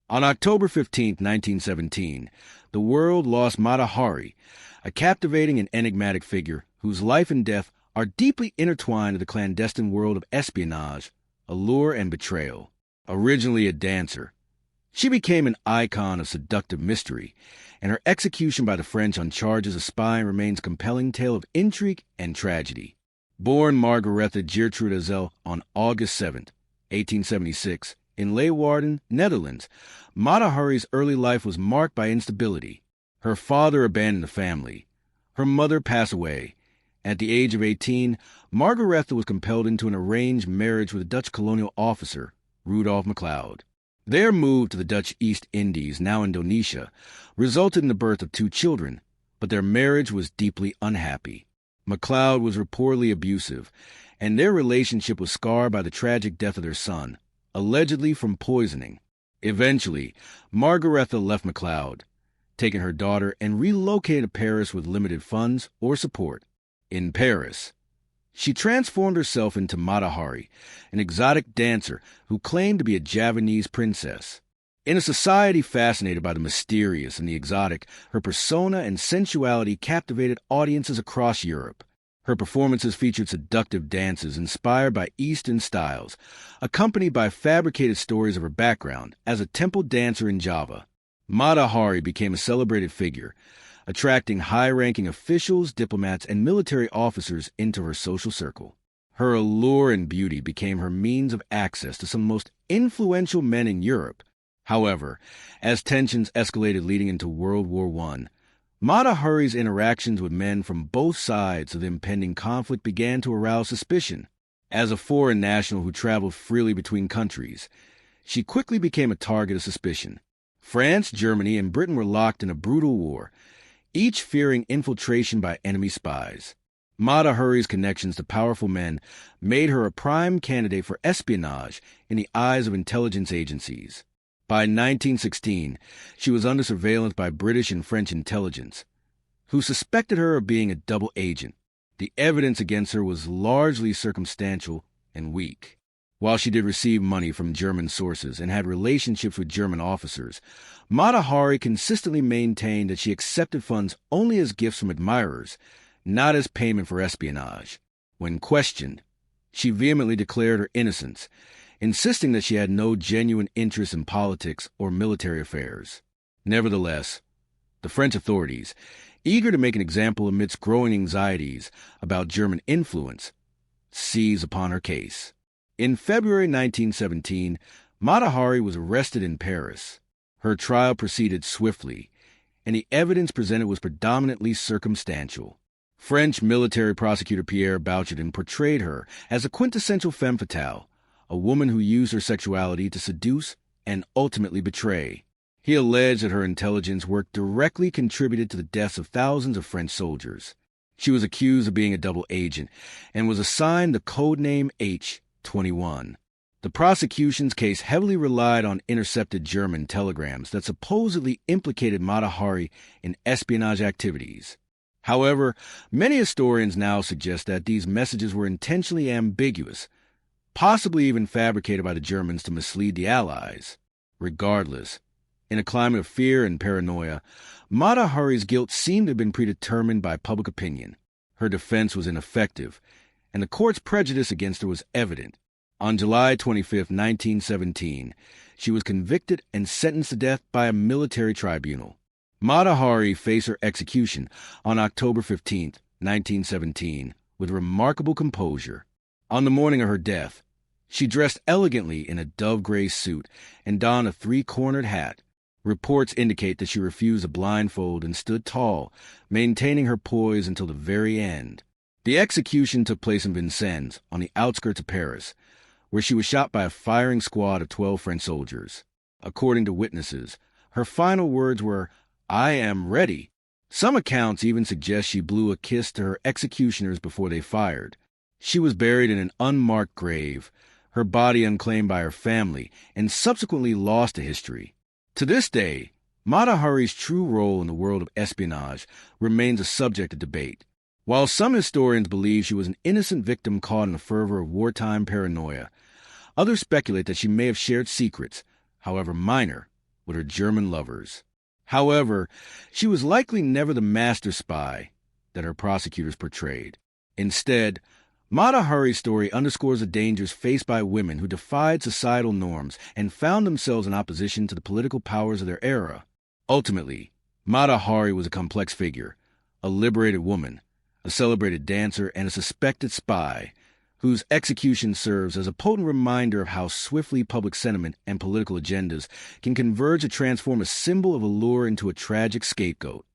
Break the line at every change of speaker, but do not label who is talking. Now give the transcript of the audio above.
On October 15, 1917, the world lost Mata Hari, a captivating and enigmatic figure whose life and death are deeply intertwined in the clandestine world of espionage, allure, and betrayal. Originally a dancer, she became an icon of seductive mystery, and her execution by the French on charges of spying remains a compelling tale of intrigue and tragedy. Born Margaretha Geertrude Azel on August 7, 1876, in Leeuwarden, Netherlands, Mata Hari's early life was marked by instability. Her father abandoned the family. Her mother passed away. At the age of 18, Margaretha was compelled into an arranged marriage with a Dutch colonial officer, Rudolf MacLeod. Their move to the Dutch East Indies, now Indonesia, resulted in the birth of 2 children, but their marriage was deeply unhappy. MacLeod was reportedly abusive, and their relationship was scarred by the tragic death of their son, allegedly from poisoning. Eventually, Margaretha left MacLeod, taking her daughter and relocated to Paris with limited funds or support. In Paris, she transformed herself into Mata Hari, an exotic dancer who claimed to be a Javanese princess. In a society fascinated by the mysterious and the exotic, her persona and sensuality captivated audiences across Europe. Her performances featured seductive dances inspired by Eastern styles, accompanied by fabricated stories of her background as a temple dancer in Java. Mata Hari became a celebrated figure, attracting high-ranking officials, diplomats, and military officers into her social circle. Her allure and beauty became her means of access to some of the most influential men in Europe. However, as tensions escalated leading into World War I, Mata Hari's interactions with men from both sides of the impending conflict began to arouse suspicion. As a foreign national who traveled freely between countries, she quickly became a target of suspicion. France, Germany, and Britain were locked in a brutal war, each fearing infiltration by enemy spies. Mata Hari's connections to powerful men made her a prime candidate for espionage in the eyes of intelligence agencies. By 1916, she was under surveillance by British and French intelligence, who suspected her of being a double agent. The evidence against her was largely circumstantial and weak. While she did receive money from German sources and had relationships with German officers, Mata Hari consistently maintained that she accepted funds only as gifts from admirers, not as payment for espionage. When questioned, she vehemently declared her innocence, insisting that she had no genuine interest in politics or military affairs. Nevertheless, the French authorities, eager to make an example amidst growing anxieties about German influence, seized upon her case. In February 1917, Mata Hari was arrested in Paris. Her trial proceeded swiftly, and the evidence presented was predominantly circumstantial. French military prosecutor Pierre Bouchardon portrayed her as a quintessential femme fatale, a woman who used her sexuality to seduce and ultimately betray. He alleged that her intelligence work directly contributed to the deaths of thousands of French soldiers. She was accused of being a double agent and was assigned the codename H-21. The prosecution's case heavily relied on intercepted German telegrams that supposedly implicated Mata Hari in espionage activities. However, many historians now suggest that these messages were intentionally ambiguous, possibly even fabricated by the Germans to mislead the Allies. Regardless, in a climate of fear and paranoia, Mata Hari's guilt seemed to have been predetermined by public opinion. Her defense was ineffective, and the court's prejudice against her was evident. On July 25, 1917, she was convicted and sentenced to death by a military tribunal. Mata Hari faced her execution on October 15, 1917, with remarkable composure. On the morning of her death, she dressed elegantly in a dove-gray suit and donned a 3-cornered hat. Reports indicate that she refused a blindfold and stood tall, maintaining her poise until the very end. The execution took place in Vincennes, on the outskirts of Paris, where she was shot by a firing squad of 12 French soldiers. According to witnesses, her final words were, "I am ready." Some accounts even suggest she blew a kiss to her executioners before they fired. She was buried in an unmarked grave, her body unclaimed by her family, and subsequently lost to history. To this day, Mata Hari's true role in the world of espionage remains a subject of debate. While some historians believe she was an innocent victim caught in the fervor of wartime paranoia, others speculate that she may have shared secrets, however minor, with her German lovers. However, she was likely never the master spy that her prosecutors portrayed. Instead, Mata Hari's story underscores the dangers faced by women who defied societal norms and found themselves in opposition to the political powers of their era. Ultimately, Mata Hari was a complex figure, a liberated woman, a celebrated dancer, and a suspected spy, whose execution serves as a potent reminder of how swiftly public sentiment and political agendas can converge to transform a symbol of allure into a tragic scapegoat.